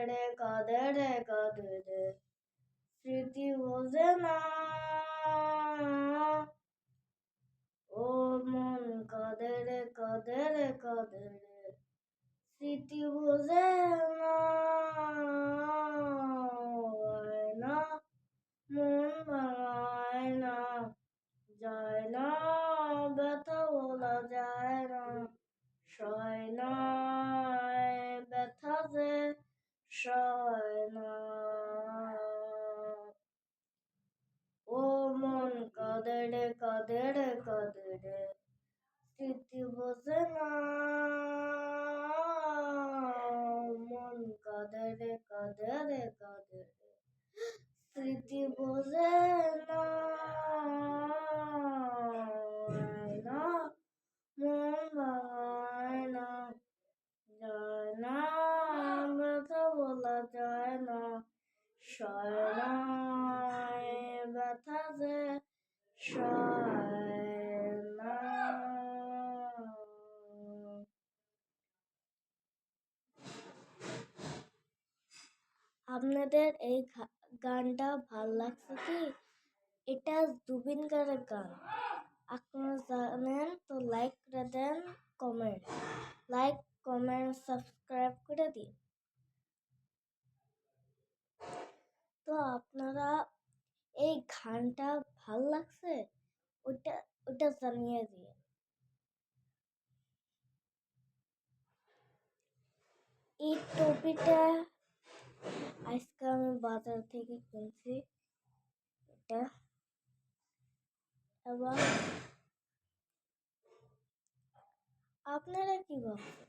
রে কাঁদে রে কাঁদে রে স্মৃতি বোঝে না ও মন কাঁদে রে কাঁদে রে কাঁদে রে স্মৃতি বোঝে না না মন ভাঙায় না যায় না ব্যথা বলা যায় না সয় না ব্যথা যে সয় না ও মন কাঁদে রে কাঁদে রে কাঁদে রে স্মৃতি বোঝে না মন কাঁদে রে কাঁদে রে কাঁদে রে স্মৃতি বোঝে না না মন ভাঙায় না যায় না ব্যথা বলা যায় না সয় না ব্যথা যে সয় না। আপনাদের এই গানটা ভাল লাগছে কি? এটা জুবিন গানের গান। আপনারা জানেন তো লাইক করে দেন, কমেন্ট সাবস্ক্রাইব করে দিন। তো আপনারা এই গানটা ভাল লাগছে ওটা জানিয়ে দিন। এই টপিটা আজকে আমি বাজার থেকে কিনছি। এটা এবং আপনারা কি ভাবছেন?